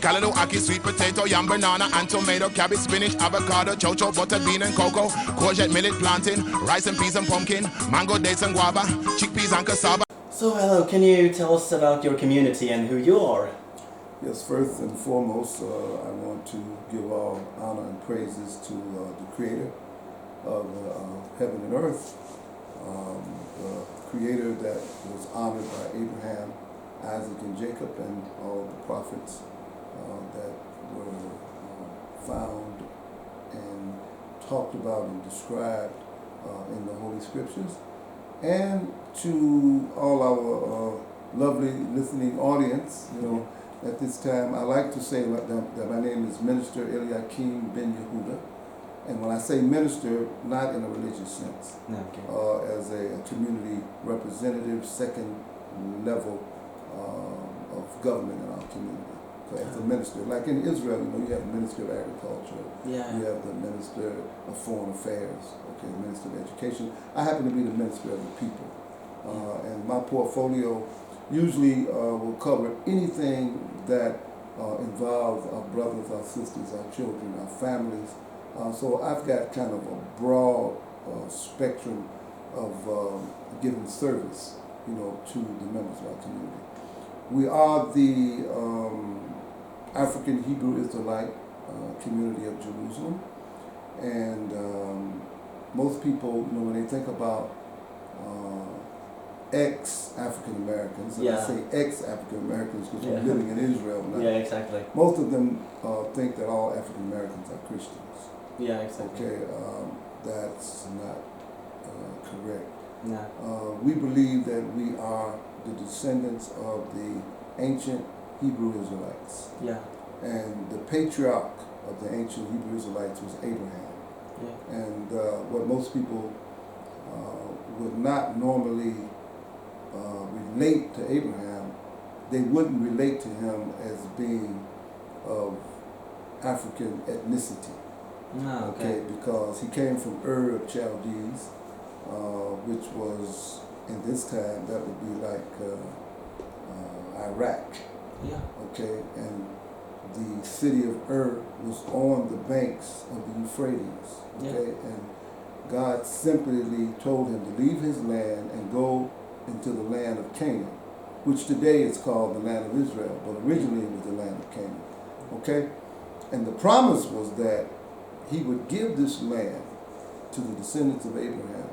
Callaloo, ackee, sweet potato, yam, banana, and tomato, cabbage, spinach, avocado, chocho, buttered bean and cocoa, courgette, millet, plantain, rice and peas and pumpkin, mango, dates and guava, chickpeas and cassava. So hello, can you tell us about your community and who you are? Yes, first and foremost, I want to give all honor and praises to the Creator of heaven and earth, the Creator that was honored by Abraham, Isaac, and Jacob, and all the prophets that were found and talked about and described in the Holy Scriptures, and to all our lovely listening audience. You know, at this time, I like to say that my name is Minister Elyahkeem ben Yehuda, and when I say minister, not in a religious sense, as a community representative, second level of government in our community. So as a minister, like in Israel, you know, you have the Minister of Agriculture, you have the Minister of Foreign Affairs, Minister of Education. I happen to be the Minister of the People, and my portfolio usually will cover anything that involves our brothers, our sisters, our children, our families. So I've got kind of a broad spectrum of giving service, you know, to the members of our community. We are the African Hebrew Israelite community of Jerusalem, and most people, you know, when they think about ex-African Americans, and I say ex-African Americans because we're living in Israel now. Yeah, exactly. Most of them think that all African Americans are Christians. Yeah, exactly. Okay, that's not correct. No. We believe that we are the descendants of the ancient Hebrew Israelites. Yeah. And the patriarch of the ancient Hebrew Israelites was Abraham. Yeah. And what most people would not normally relate to Abraham, they wouldn't relate to him as being of African ethnicity. No, Because he came from Ur of Chaldees, which was, in this time, that would be like Iraq. Yeah. Okay, and the city of Ur was on the banks of the Euphrates. Okay, and God simply told him to leave his land and go into the land of Canaan, which today is called the land of Israel, but originally it was the land of Canaan. Okay, and the promise was that he would give this land to the descendants of Abraham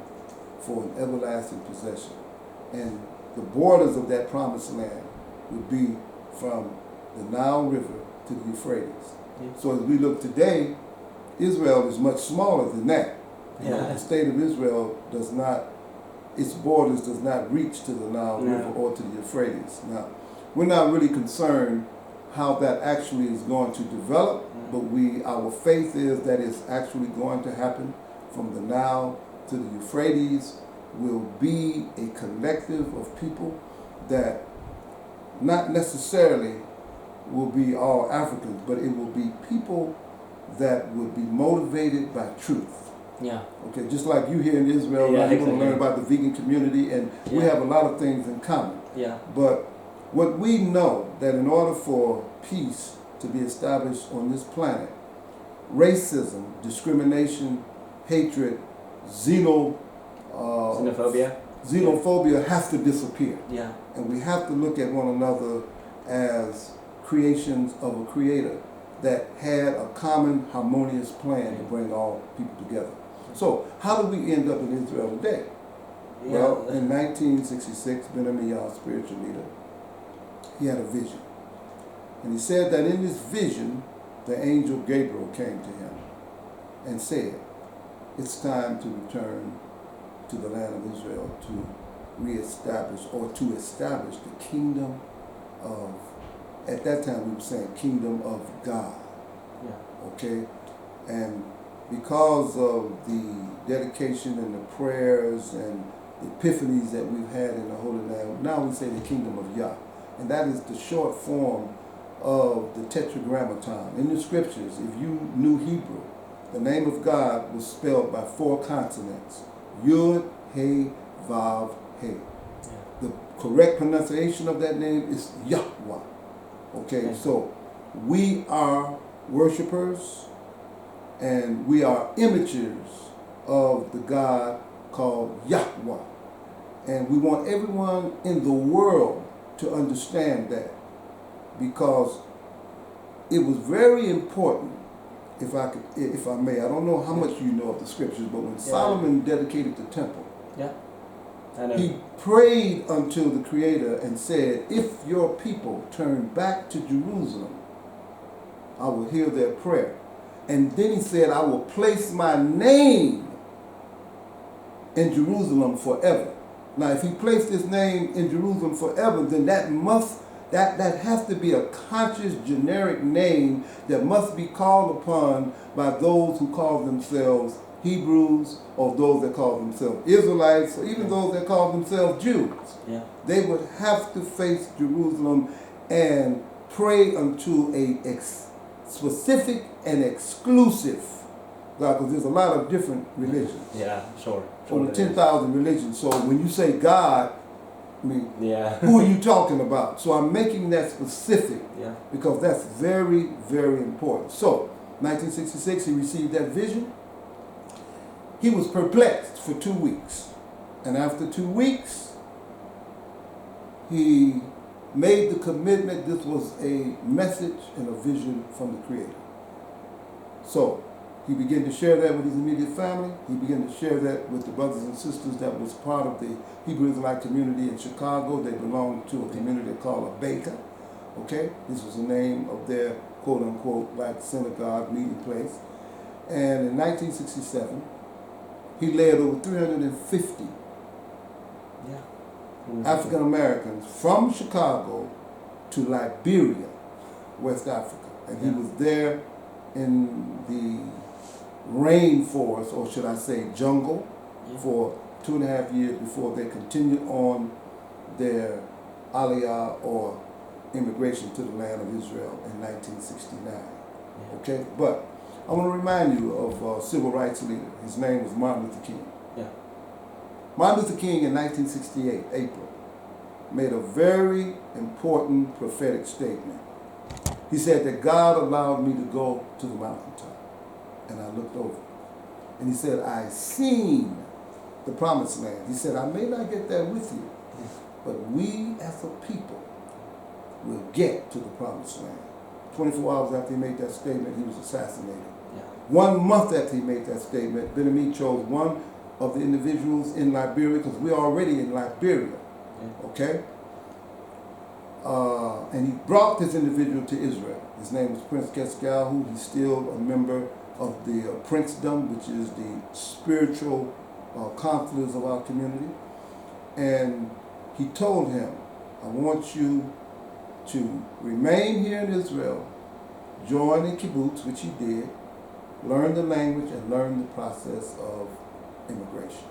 for an everlasting possession. And the borders of that promised land would be from the Nile River to the Euphrates. Yeah. So as we look today, Israel is much smaller than that. You know, the state of Israel does not, its borders does not reach to the Nile River or to the Euphrates. Now, we're not really concerned how that actually is going to develop, but our faith is that it's actually going to happen. From the Nile to the Euphrates will be a collective of people that not necessarily will be all Africans, but it will be people that would be motivated by truth. Yeah. Okay, just like you here in Israel, now you're going to learn about the vegan community, and we have a lot of things in common. Yeah. But what we know, that in order for peace to be established on this planet, racism, discrimination, hatred, xenophobia has to disappear. Yeah. And we have to look at one another as creations of a creator that had a common harmonious plan to bring all people together. So how do we end up in Israel today? Yeah. Well, in 1966, Ben-Ami, our spiritual leader, he had a vision. And he said that in this vision, the angel Gabriel came to him and said, it's time to return to the land of Israel to reestablish or to establish the kingdom of, at that time we were saying kingdom of God. Yeah. Okay? And because of the dedication and the prayers and the epiphanies that we've had in the Holy Land, now we say the kingdom of Yah. And that is the short form of the Tetragrammaton. In the scriptures, if you knew Hebrew, the name of God was spelled by 4 consonants. Yud, He, Vav, He. Yeah. The correct pronunciation of that name is Yahweh. Okay, so we are worshipers and we are imagers of the God called Yahweh. And we want everyone in the world to understand that, because it was very important, if I may, I don't know how much you know of the scriptures, but when Solomon dedicated the temple, I know. he prayed unto the Creator and said, if your people turn back to Jerusalem, I will hear their prayer. And then he said, I will place my name in Jerusalem forever. Now, if he placed his name in Jerusalem forever, then that has to be a conscious, generic name that must be called upon by those who call themselves Hebrews, or those that call themselves Israelites, or even those that call themselves Jews. Yeah. They would have to face Jerusalem and pray unto a specific and exclusive God, because there's a lot of different religions. Yeah, sure. Over 10,000 religions. So when you say God, I mean, who are you talking about? So I'm making that specific because that's very, very important. So, 1966, he received that vision. He was perplexed for 2 weeks. And after 2 weeks, he made the commitment. This was a message and a vision from the Creator. So, he began to share that with his immediate family. He began to share that with the brothers and sisters that was part of the Hebrew Israelite community in Chicago. They belonged to a community called a Baker. Okay? This was the name of their quote-unquote black synagogue meeting place. And in 1967, he led over 350 African Americans from Chicago to Liberia, West Africa. And he was there in the rainforest, or should I say jungle, for 2.5 years before they continued on their aliyah, or immigration to the land of Israel in 1969. Okay, but I want to remind you of a civil rights leader. His name was Martin Luther King. Martin Luther King in 1968, April, made a very important prophetic statement. He said that God allowed me to go to the mountaintop. And I looked over. And he said, I seen the promised land. He said, I may not get there with you, but we as a people will get to the promised land. 24 hours after he made that statement, he was assassinated. 1 month after he made that statement, Ben-Ami chose one of the individuals in Liberia, because we're already in Liberia, okay? And he brought this individual to Israel. His name was Prince Kesgahu. He's still a member of the princedom, which is the spiritual confluence of our community. And he told him, I want you to remain here in Israel, join a kibbutz, which he did, learn the language and learn the process of immigration.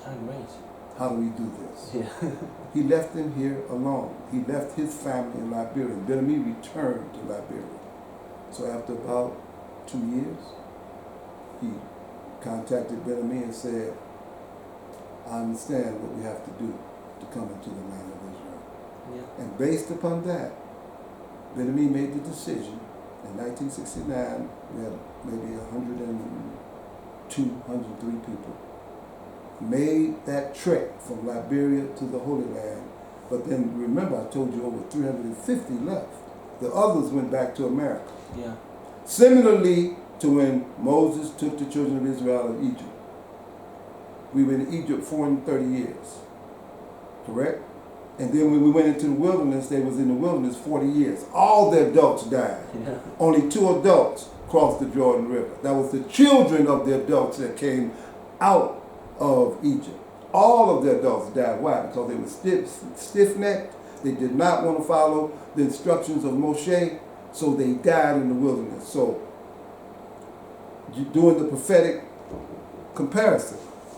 Oh, great. How do we do this? He left them here alone. He left his family in Liberia. Ben-Ami returned to Liberia. So after about 2 years, he contacted Ben-Ami and said, I understand what we have to do to come into the land of Israel. And based upon that, Ben-Ami made the decision. In 1969, we had maybe 102, 103 people. Made that trek from Liberia to the Holy Land. But then remember, I told you over 350 left. The others went back to America. Similarly to when Moses took the children of Israel out of Egypt. We were in Egypt 430 years. Correct? And then when we went into the wilderness, they was in the wilderness 40 years. All the adults died. Only 2 adults crossed the Jordan River. That was the children of the adults that came out of Egypt. All of the adults died. Why? Because they were stiff-necked. They did not want to follow the instructions of Moshe, so they died in the wilderness. So, doing the prophetic comparison,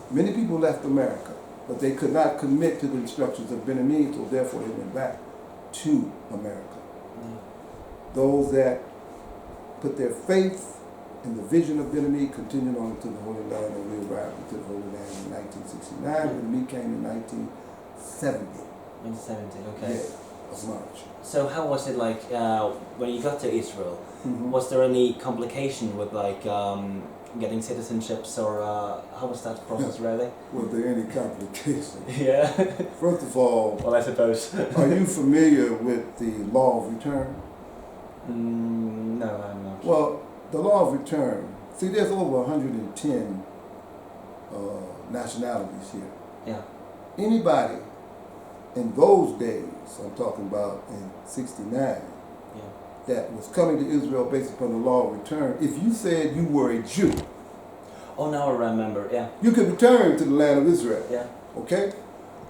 many people left America, but they could not commit to the instructions of Ben-Ami, so therefore they went back to America. Those that put their faith in the vision of Ben-Ami continued on to the Holy Land, and we arrived into the Holy Land in 1969. Ben-Ami came in 1970. 1970, okay. as much. So how was it like when you got to Israel? Mm-hmm. Was there any complication with like getting citizenships, or how was that process really? Was there any complication? Yeah. First of all, Well, I suppose. are you familiar with the law of return? No, I'm not. Well, the law of return, see, there's over 110 nationalities here. Yeah. Anybody in those days, I'm talking about in 69, Yeah. that was coming to Israel based upon the law of return, if you said you were a Jew, Oh, now I remember. Yeah. you could return to the land of Israel, Yeah. okay?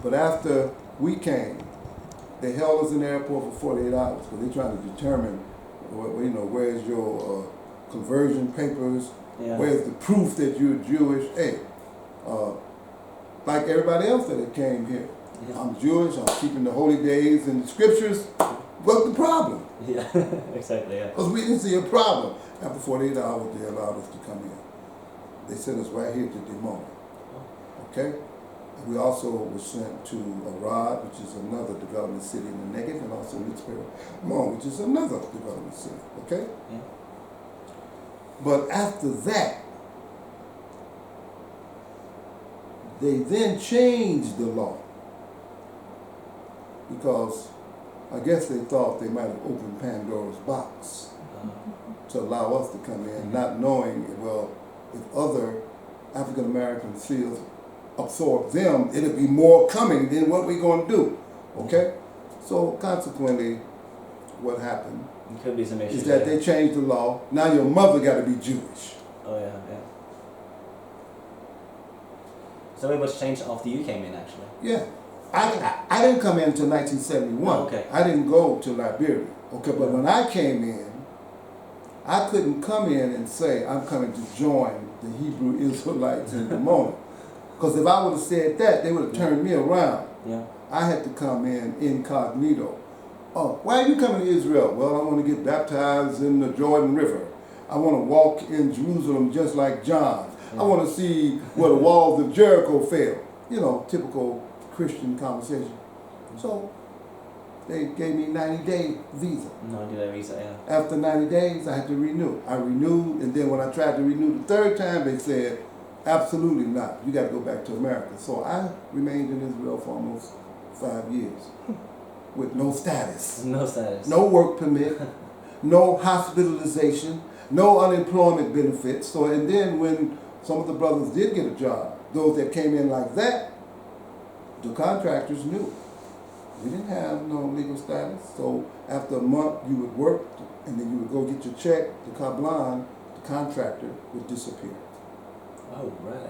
But after we came, they held us in the airport for 48 hours because they're trying to determine, where's your conversion papers, Yeah. where's the proof that you're Jewish? Hey, like everybody else that had came here, Yeah. I'm Jewish, I'm keeping the holy days and the scriptures. What's the problem? Yeah. Exactly. Yeah. Because we didn't see a problem. After 48 hours, they allowed us to come in. They sent us right here to Dimona. Okay? And we also were sent to Arad, which is another development city in the Negev, and also Mitzpeh, which is another development city. Okay? Yeah. But after that, they then changed the law. Because I guess they thought they might have opened Pandora's box to allow us to come in, not knowing, well, if other African American seals absorb them, it'll be more coming than what we're going to do. Okay? So consequently, what happened It could be some issues. is that yeah. they changed the law. Now your mother got to be Jewish. Oh yeah. Yeah. So it was changed after you came in, actually. Yeah. I didn't come in until 1971. Oh, okay. I didn't go to Liberia. Okay, but when I came in, I couldn't come in and say I'm coming to join the Hebrew Israelites in Dimona. Because if I would have said that, they would have turned me around. Yeah. I had to come in incognito. Oh, why are you coming to Israel? Well, I want to get baptized in the Jordan River. I want to walk in Jerusalem just like John. I want to see where the walls of Jericho fell. Typical Christian conversation. So they gave me 90-day visa. 90-day visa, yeah. After 90 days, I had to renew. I renewed, and then when I tried to renew the third time, they said, absolutely not. You got to go back to America. So I remained in Israel for almost 5 years with no status. No status. No work permit, no hospitalization, no unemployment benefits. So, and then when some of the brothers did get a job, those that came in like that, the contractors knew. We didn't have no legal status. So after a month, you would work, and then you would go get your check, the kablan, the contractor would disappear. Oh, really?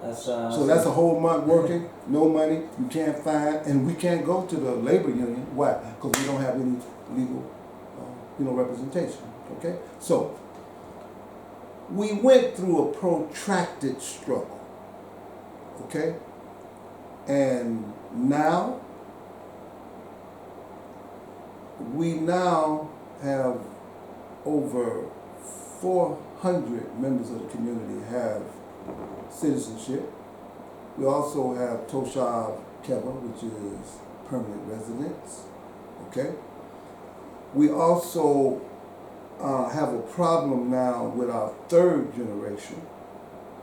That's So that's a whole month working, no money, you can't find, and we can't go to the labor union. Why? Because we don't have any legal, representation. Okay. So we went through a protracted struggle. Okay. And now we have over 400 members of the community have citizenship. We also have Toshav Keva, which is permanent residence. Okay. We also have a problem now with our third generation.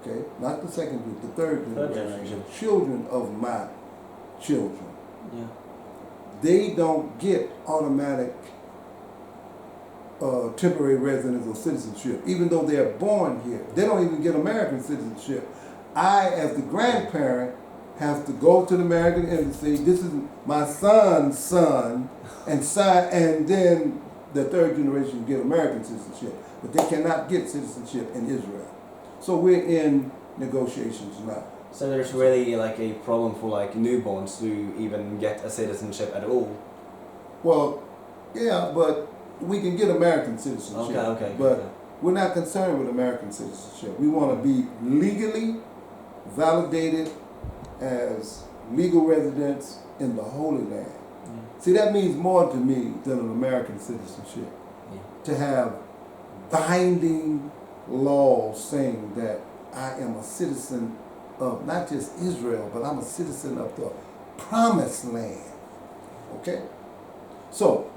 Okay, not the second group, the third generation. The children of my children. Yeah. They don't get automatic temporary residence or citizenship, even though they're born here. They don't even get American citizenship. I, as the grandparent, have to go to the American embassy. This is my son's son, and then the third generation get American citizenship, but they cannot get citizenship in Israel. So we're in negotiations now. So there's really like a problem for like newborns to even get a citizenship at all. Well, yeah, but we can get American citizenship. Okay. But we're not concerned with American citizenship. We want to be legally validated as legal residents in the Holy Land. Yeah. See, that means more to me than an American citizenship. Yeah. To have binding laws saying that I am a citizen of not just Israel, but I'm a citizen of the promised land. Okay? So,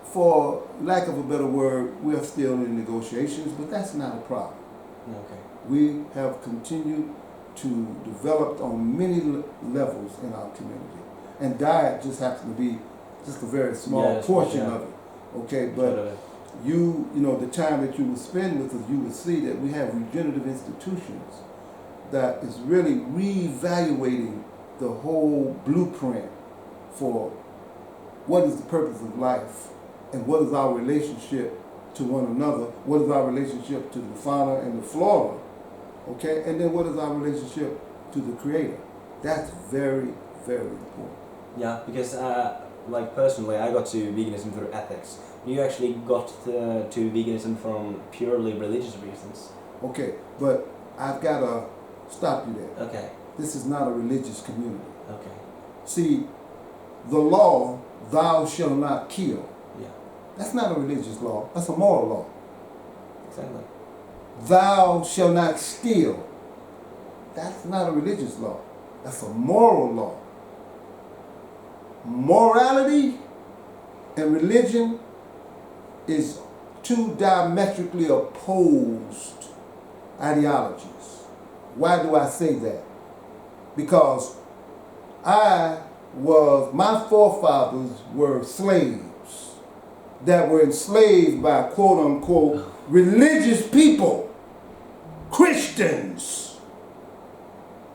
for lack of a better word, we are still in negotiations, but that's not a problem. Okay. We have continued to develop on many levels in our community. And diet just happens to be just a very small portion of it. Okay, but you know, the time that you will spend with us, you will see that we have regenerative institutions that is really reevaluating the whole blueprint for what is the purpose of life and what is our relationship to one another, what is our relationship to the fauna and the flora, okay, and then what is our relationship to the Creator. That's very, very important. Yeah, because like personally, I got to veganism through ethics. You actually got to veganism from purely religious reasons. Okay, but I've got to stop you there. Okay. This is not a religious community. Okay. See, the law, thou shalt not kill, Yeah. that's not a religious law, that's a moral law. Exactly. Thou shalt not steal, that's not a religious law, that's a moral law. Morality and religion is two diametrically opposed ideologies. Why do I say that? Because my forefathers were slaves that were enslaved by quote unquote religious people, Christians.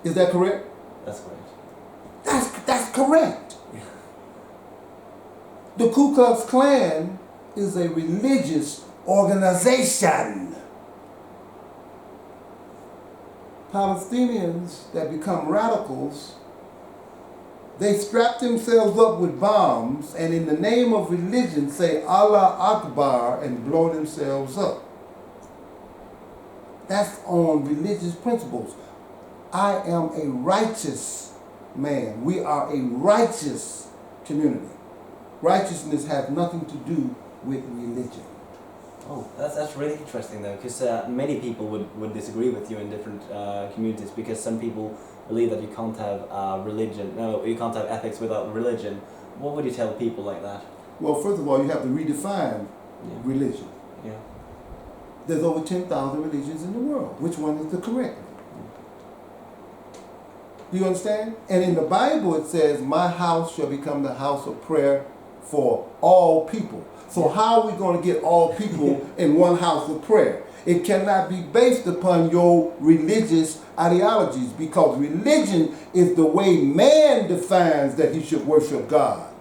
Is that correct? That's correct. That's correct. The Ku Klux Klan is a religious organization. Palestinians that become radicals, they strap themselves up with bombs and in the name of religion say Allah Akbar and blow themselves up. That's on religious principles. I am a righteous man. We are a righteous community. Righteousness has nothing to do with religion. Oh, that's really interesting though, because many people would disagree with you in different communities, because some people believe that you can't have religion, no, you can't have ethics without religion. What would you tell people like that? Well, first of all, you have to redefine religion. Yeah. There's over 10,000 religions in the world. Which one is the correct? Do you understand? And in the Bible it says, my house shall become the house of prayer for all people. So how are we going to get all people in one house of prayer? It cannot be based upon your religious ideologies, because religion is the way man defines that he should worship God.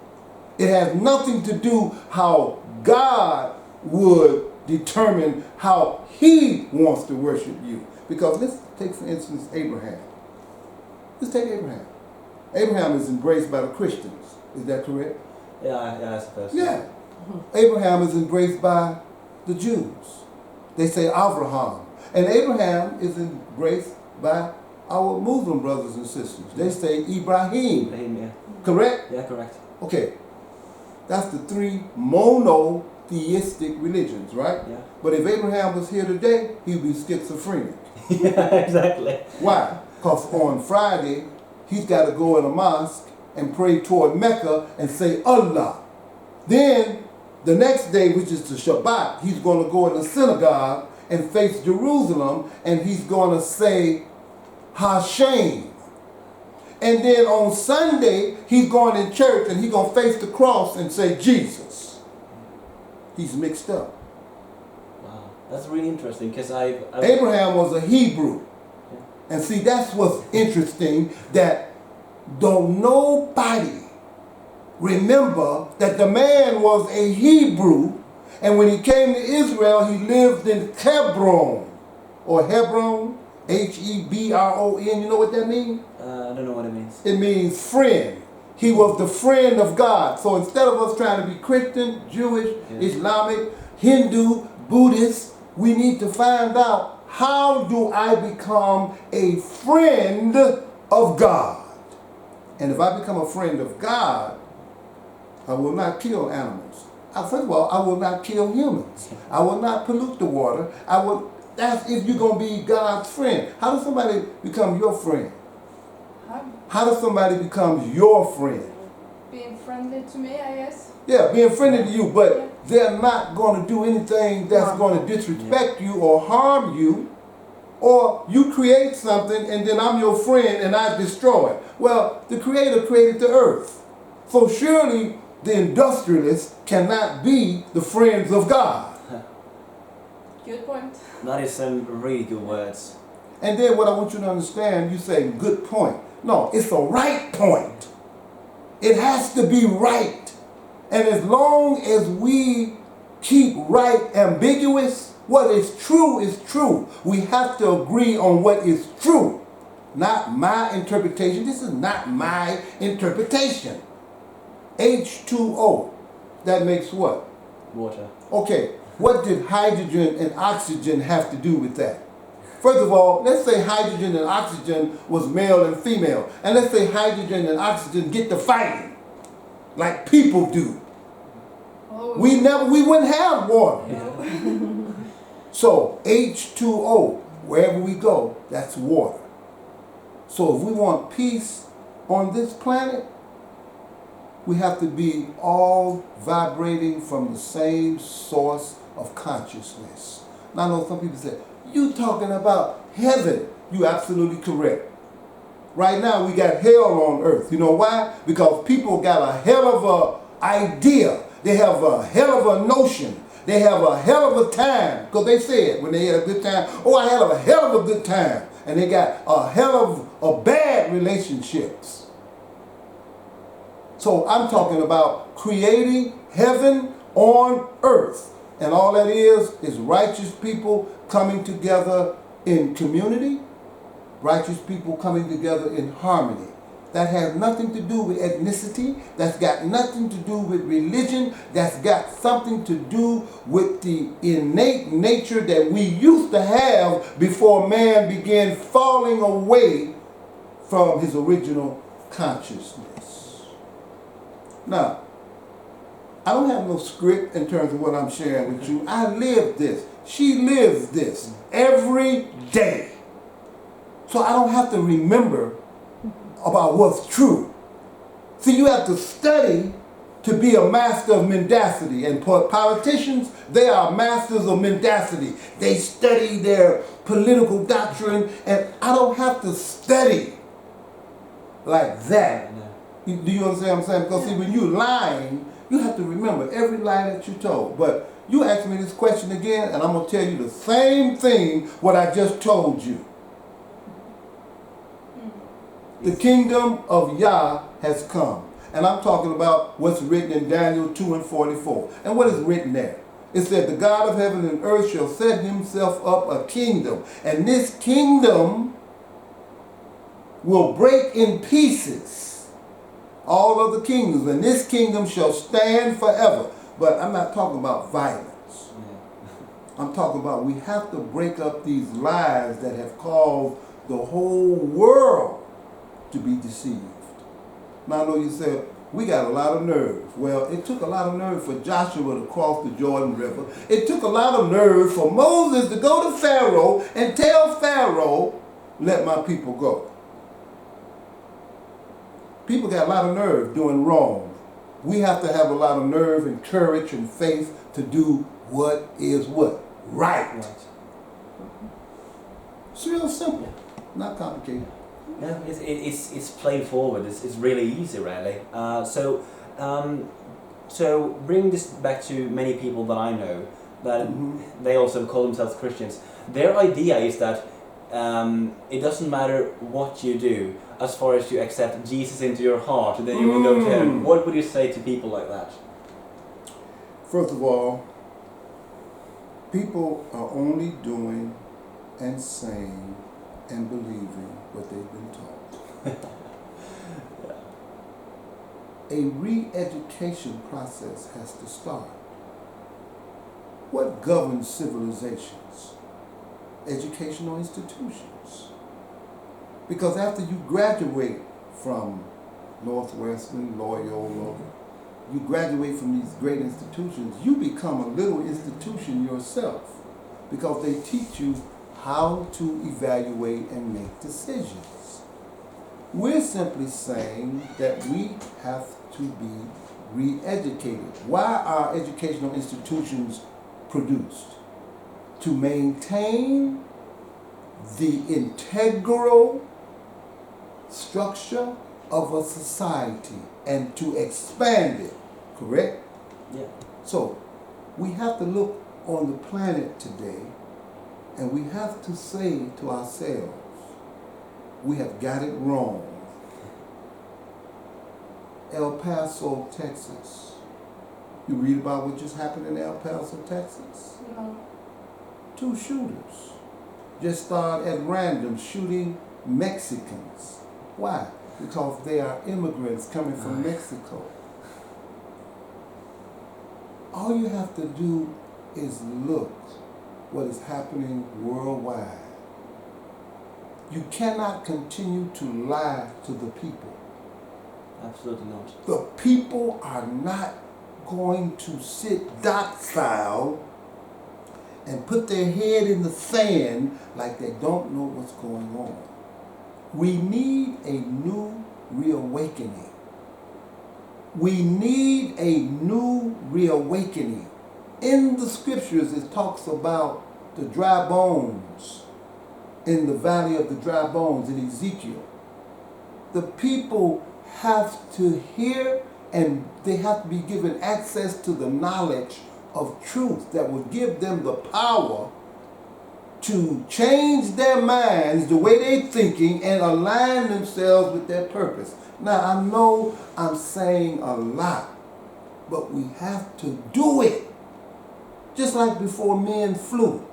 It has nothing to do how God would determine how he wants to worship you. Because let's take, for instance, Abraham. Let's take Abraham. Abraham is embraced by the Christians. Is that correct? Yeah, I suppose. Yeah. Abraham is embraced by the Jews. They say Abraham. And Abraham is embraced by our Muslim brothers and sisters. They say Ibrahim. Ibrahim, yeah. Correct? Yeah, correct. Okay. That's the three monotheistic religions, right? Yeah. But if Abraham was here today, he'd be schizophrenic. Yeah, exactly. Why? Because on Friday, he's got to go in a mosque and pray toward Mecca and say Allah. Then the next day, which is the Shabbat, he's going to go in the synagogue and face Jerusalem, and he's going to say Hashem. And then on Sunday, he's going in church and he's going to face the cross and say Jesus. He's mixed up. Wow, that's really interesting, because Abraham was a Hebrew. Yeah. And see, that's what's interesting, that don't nobody remember that the man was a Hebrew, and when he came to Israel, he lived in Hebron, or Hebron, Hebron. You know what that means? I don't know what it means. It means friend. He was the friend of God. So instead of us trying to be Christian, Jewish, Islamic, Hindu, Buddhist, we need to find out, how do I become a friend of God? And if I become a friend of God, I will not kill animals. First of all, I will not kill humans. I will not pollute the water. That's if you're going to be God's friend. How does somebody become your friend? How does somebody become your friend? Being friendly to me, I guess. Yeah, being friendly to you, but they're not going to do anything that's going to disrespect you or harm you. Or you create something and then I'm your friend and I destroy it. Well, the Creator created the earth. So surely the industrialists cannot be the friends of God. Good point. That is some really good words. And then what I want you to understand, you say good point. No, it's a right point. It has to be right. And as long as we keep right ambiguous, what is true is true. We have to agree on what is true. Not my interpretation. This is not my interpretation. H2O. That makes what? Water. Okay, what did hydrogen and oxygen have to do with that? First of all, let's say hydrogen and oxygen was male and female. And let's say hydrogen and oxygen get to fighting like people do. Oh. We wouldn't have water. No. So H2O, wherever we go, that's water. So if we want peace on this planet, we have to be all vibrating from the same source of consciousness. Now I know some people say, you talking about heaven. You're absolutely correct. Right now we got hell on earth. You know why? Because people got a hell of a idea. They have a hell of a notion. They have a hell of a time. Because they said when they had a good time, oh, I had a hell of a good time. And they got a hell of a bad relationships. So I'm talking about creating heaven on earth. And all that is righteous people coming together in community, righteous people coming together in harmony. That has nothing to do with ethnicity. That's got nothing to do with religion. That's got something to do with the innate nature that we used to have before man began falling away from his original consciousness. Now, I don't have no script in terms of what I'm sharing with you. I live this. She lives this every day. So I don't have to remember about what's true. See, you have to study to be a master of mendacity. And politicians, they are masters of mendacity. They study their political doctrine, and I don't have to study like that. Do you understand what I'm saying? Because see, when you're lying, you have to remember every lie that you told. But you ask me this question again, and I'm going to tell you the same thing what I just told you. The kingdom of Yah has come. And I'm talking about what's written in Daniel 2:44. And what is written there? It said, the God of heaven and earth shall set himself up a kingdom. And this kingdom will break in pieces all of the kingdoms. And this kingdom shall stand forever. But I'm not talking about violence. I'm talking about we have to break up these lies that have caused the whole world to be deceived. Now I know you said, we got a lot of nerve. Well, it took a lot of nerve for Joshua to cross the Jordan River. It took a lot of nerve for Moses to go to Pharaoh and tell Pharaoh, let my people go. People got a lot of nerve doing wrong. We have to have a lot of nerve and courage and faith to do what is what? Right. It's real simple, not complicated. Yeah, it's plain forward. It's really easy, really. So bring this back to many people that I know that they also call themselves Christians. Their idea is that it doesn't matter what you do as far as you accept Jesus into your heart, then you will go to heaven. What would you say to people like that? First of all, people are only doing and saying and believing what they've been taught. A re-education process has to start. What governs civilizations? Educational institutions. Because after you graduate from Northwestern, Loyola, you graduate from these great institutions, you become a little institution yourself because they teach you how to evaluate and make decisions. We're simply saying that we have to be re-educated. Why are educational institutions produced? To maintain the integral structure of a society and to expand it, correct? Yeah. So we have to look on the planet today and we have to say to ourselves, we have got it wrong. El Paso, Texas. You read about what just happened in El Paso, Texas? No. 2 shooters just started at random shooting Mexicans. Why? Because they are immigrants coming from Mexico. All you have to do is look what is happening worldwide. You cannot continue to lie to the people. Absolutely not. The people are not going to sit docile and put their head in the sand like they don't know what's going on. We need a new reawakening. We need a new reawakening. In the scriptures, it talks about the dry bones in the valley of the dry bones in Ezekiel. The people have to hear and they have to be given access to the knowledge of truth that will give them the power to change their minds, the way they're thinking, and align themselves with their purpose. Now, I know I'm saying a lot, but we have to do it. Just like before men flew.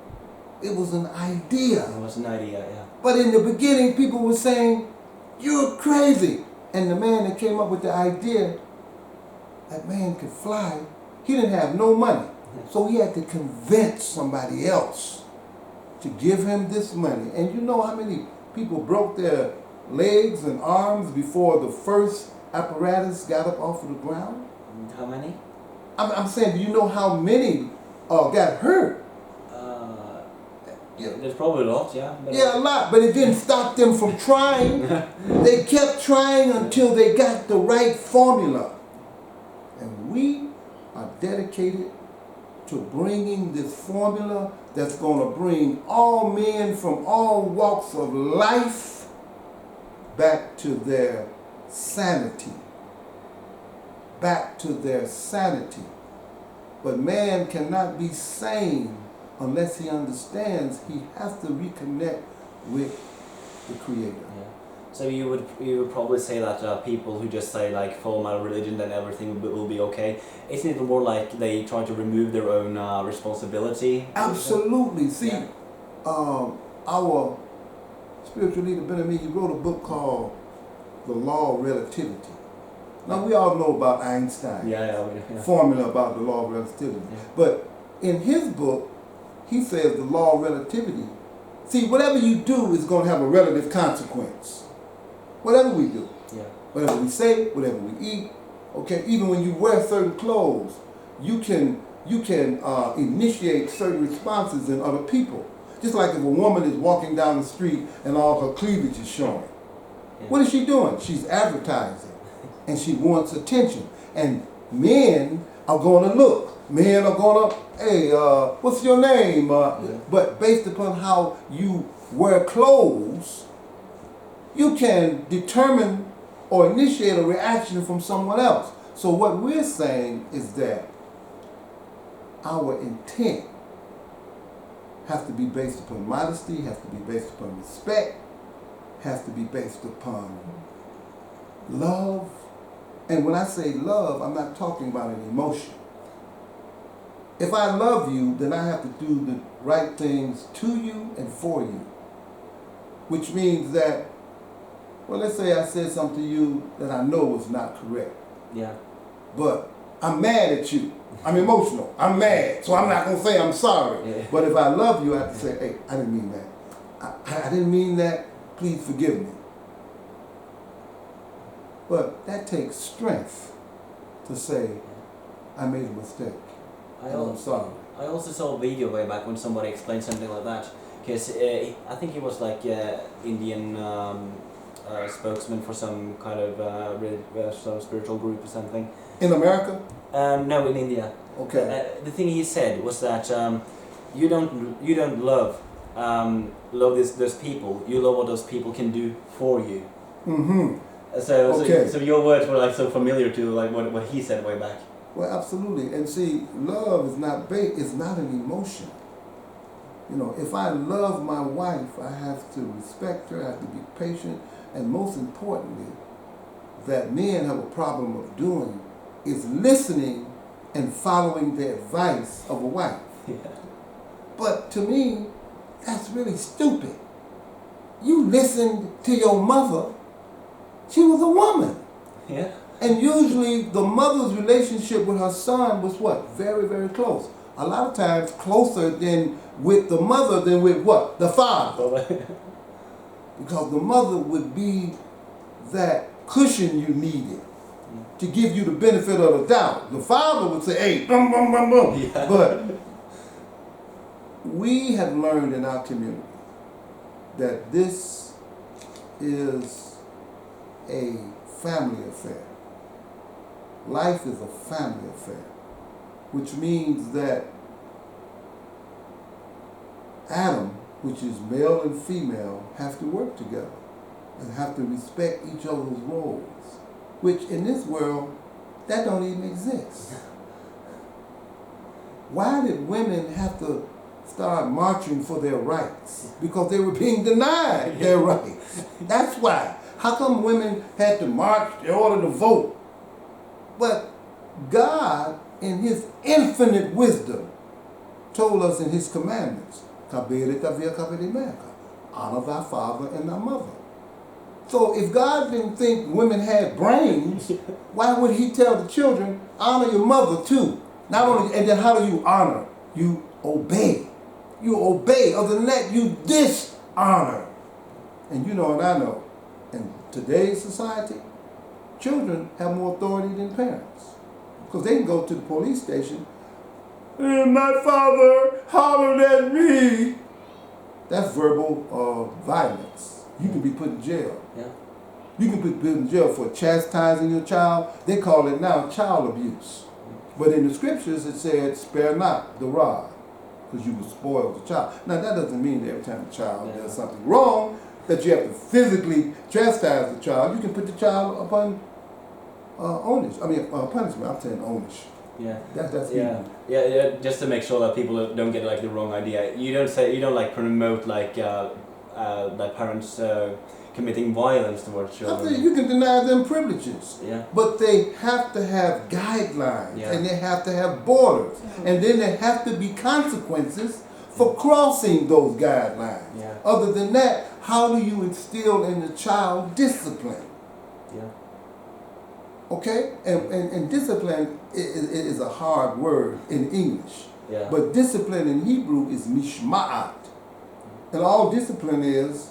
It was an idea. It was an idea, yeah. But in the beginning, people were saying, you're crazy. And the man that came up with the idea, that man could fly, he didn't have no money. So he had to convince somebody else to give him this money. And you know how many people broke their legs and arms before the first apparatus got up off of the ground? How many? I'm saying, do you know how many got hurt? There's probably a lot, yeah. But Yeah, a lot, but it didn't stop them from trying. They kept trying until they got the right formula. And we are dedicated to bringing this formula that's going to bring all men from all walks of life back to their sanity. Back to their sanity. But man cannot be sane unless he understands he has to reconnect with the Creator. Yeah. So you would probably say that people who just say like follow my religion then everything will be okay. Isn't it more like they try to remove their own responsibility? Absolutely. See, Yeah. our spiritual leader Ben, he wrote a book called The Law of Relativity. Now we all know about Einstein. Yeah. Formula about the law of relativity. Yeah. But in his book, he says the law of relativity. See, whatever you do is going to have a relative consequence. Whatever we do. Yeah. Whatever we say, whatever we eat. Okay, even when you wear certain clothes, you can initiate certain responses in other people. Just like if a woman is walking down the street and all her cleavage is showing. Yeah. What is she doing? She's advertising. And she wants attention. And men are going to look. Men are going to, hey, what's your name? But based upon how you wear clothes, you can determine or initiate a reaction from someone else. So what we're saying is that our intent has to be based upon modesty, has to be based upon respect, has to be based upon love. And when I say love, I'm not talking about an emotion. If I love you, then I have to do the right things to you and for you. Which means that, well, let's say I said something to you that I know was not correct. Yeah. But I'm mad at you. I'm emotional. I'm mad. So I'm not going to say I'm sorry. Yeah. But if I love you, I have to say, hey, I didn't mean that. I didn't mean that. Please forgive me. But that takes strength to say, I made a mistake. I'm sorry. I also saw a video way back when somebody explained something like that. Because I think it was like Indian spokesman for some kind of some spiritual group or something. In America? No, in India. Okay. The thing he said was that you don't love those people. You love what those people can do for you. Mm-hmm. So your words were like so familiar to like what he said way back. Well, absolutely. And see, love is not it's not an emotion. You know, if I love my wife, I have to respect her, I have to be patient, and most importantly, that men have a problem of doing is listening and following the advice of a wife. Yeah. But to me, that's really stupid. You listened to your mother. She was a woman. Yeah. And usually the mother's relationship with her son was what? Very, very close. A lot of times closer than with the mother than with what? The father. Because the mother would be that cushion you needed to give you the benefit of the doubt. The father would say, hey, boom, boom, boom, boom. Yeah. But we have learned in our community that this is a family affair. Life is a family affair, which means that Adam, which is male and female, have to work together and have to respect each other's roles, which in this world, that don't even exist. Why did women have to start marching for their rights? Because they were being denied their rights. That's why. How come women had to march in order to vote? But God, in His infinite wisdom, told us in His commandments, honor thy father and thy mother. So if God didn't think women had brains, why would He tell the children, honor your mother too? Not only, and then how do you honor? You obey. You obey. Other than that, you dishonor. And you know, and I know, in today's society, children have more authority than parents. Because they can go to the police station, and my father hollered at me. That's verbal violence. You can be put in jail. Yeah. You can be put in jail for chastising your child. They call it now child abuse. But in the scriptures it said, spare not the rod, because you will spoil the child. Now that doesn't mean that every time the child does something wrong, that you have to physically chastise the child. You can put the child upon punishment. I'm saying onus. Yeah. That's yeah. Just to make sure that people don't get like the wrong idea. You don't like promote like parents committing violence towards I children. think you can deny them privileges. Yeah. But they have to have guidelines, Yeah. and they have to have borders, and then there have to be consequences for crossing those guidelines. Yeah. Other than that, how do you instill in the child discipline? Yeah. Okay? And discipline is a hard word in English. Yeah. But discipline in Hebrew is mishma'at. And all discipline is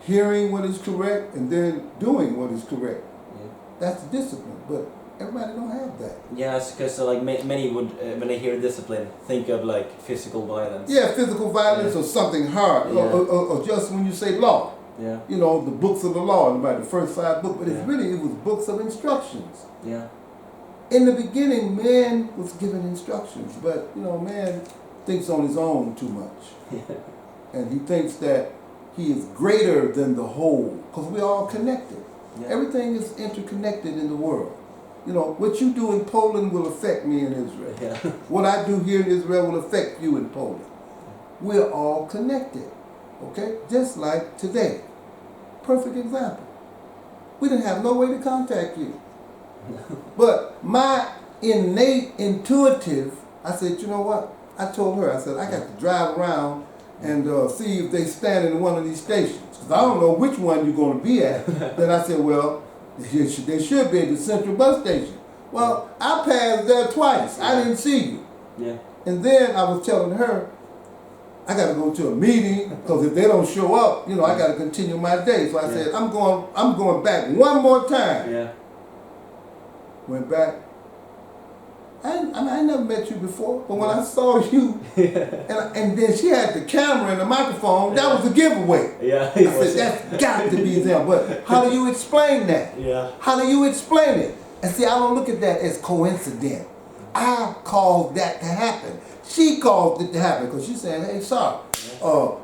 hearing what is correct and then doing what is correct. Yeah. That's discipline. But everybody don't have that. Yeah, because like many would, when they hear discipline, think of like physical violence. Yeah, physical violence or something hard. Yeah. Or just when you say law. Yeah. You know, the books of the law, about the first 5 books. But Yeah. it was books of instructions. Yeah. In the beginning, man was given instructions. But, you know, man thinks on his own too much. Yeah. And he thinks that he is greater than the whole. Because we're all connected. Yeah. Everything is interconnected in the world. You know, what you do in Poland will affect me in Israel. Yeah. What I do here in Israel will affect you in Poland. We're all connected, okay? Just like today. Perfect example. We didn't have no way to contact you. But my innate intuitive, I said, you know what? I told her, I said, I got to drive around and see if they stand in one of these stations. Because I don't know which one you're going to be at. Then I said, well, they should be at the central bus station. Well, I passed there twice. I didn't see you. Yeah. And then I was telling her, I got to go to a meeting because if they don't show up, you know, I got to continue my day. So I said, I'm going back one more time. Yeah. Went back. I never met you before, but when I saw you, and then she had the camera and the microphone, that was a giveaway. Yeah, I said, that's got to be them. But how do you explain that? Yeah. How do you explain it? And see, I don't look at that as coincidence. I caused that to happen. She caused it to happen because she's saying, hey, sorry,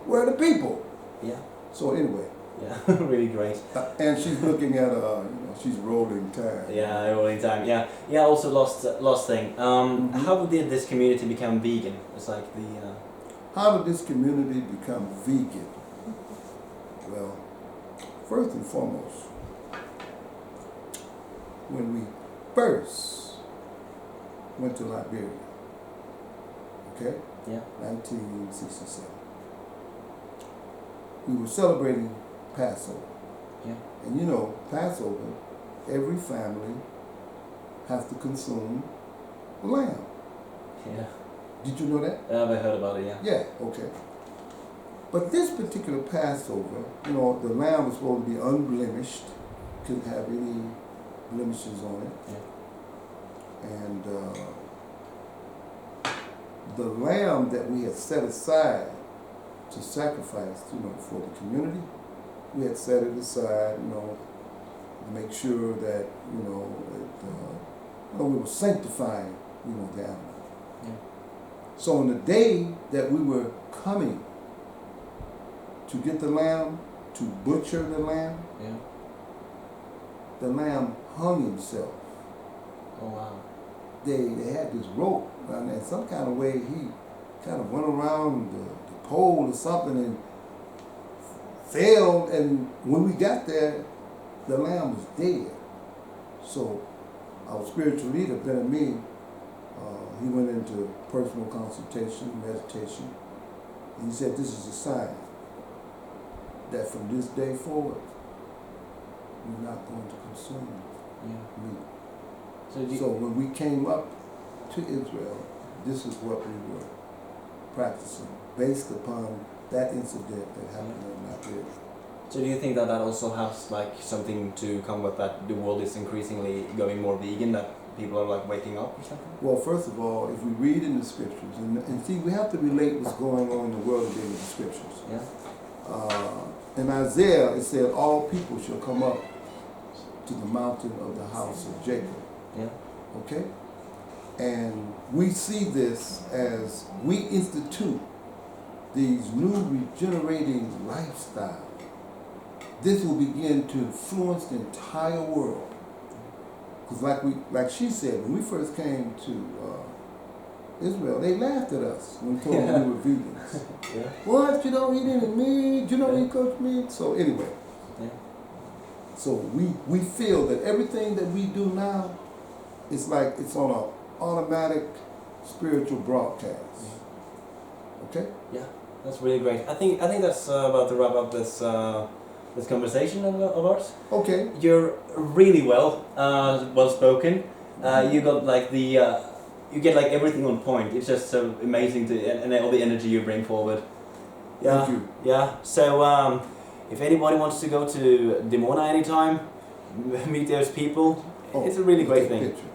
where are the people? Yeah. So anyway. Yeah, really great. And she's looking at, she's rolling time. Yeah, rolling time. Yeah, yeah. Also, last thing. How did this community become vegan? It's like the. How did this community become vegan? Well, first and foremost, when we first went to Liberia, okay? Yeah. 1967. We were celebrating Passover. Yeah. And you know, Passover, every family has to consume lamb. Yeah. Did you know that? I've heard about it. Yeah. Yeah, okay. But this particular Passover, the lamb was supposed to be unblemished, couldn't have any blemishes on it. Yeah. And the lamb that we had set aside to sacrifice, for the community, we had set it aside, to make sure that, we were sanctifying, the animal. Yeah. So on the day that we were coming to get the lamb, to butcher the lamb, Yeah. the lamb hung himself. Oh wow. They had this rope, and in some kind of way he kind of went around the pole or something and fell, and when we got there, the lamb was dead. So our spiritual leader, Ben me, he went into personal consultation, meditation, and he said this is a sign that from this day forward, we're not going to consume meat. So when we came up to Israel, this is what we were practicing based upon that incident that happened in Liberia. So do you think that also has like something to come with that the world is increasingly going more vegan, that people are like waking up or something? Well, first of all, if we read in the scriptures, and see, we have to relate what's going on in the world today with the scriptures. Yeah. In Isaiah, it said, all people shall come up to the mountain of the house of Jacob. Yeah. Okay? And we see this as we institute these new regenerating lifestyles. This will begin to influence the entire world. Because like she said, when we first came to Israel, they laughed at us when we told them we were vegans. Yeah. What? You don't eat any meat? You don't eat cooked meat? So anyway. Yeah. So we feel that everything that we do now, it's like it's on an automatic spiritual broadcast. Okay? Yeah, that's really great. I think that's about to wrap up this this conversation of ours. Okay. You're really well spoken. You got like the you get like everything on point. It's just so amazing and all the energy you bring forward. Yeah. Thank you. Yeah. So if anybody wants to go to Dimona anytime, meet those people, it's a really great thing. Picture.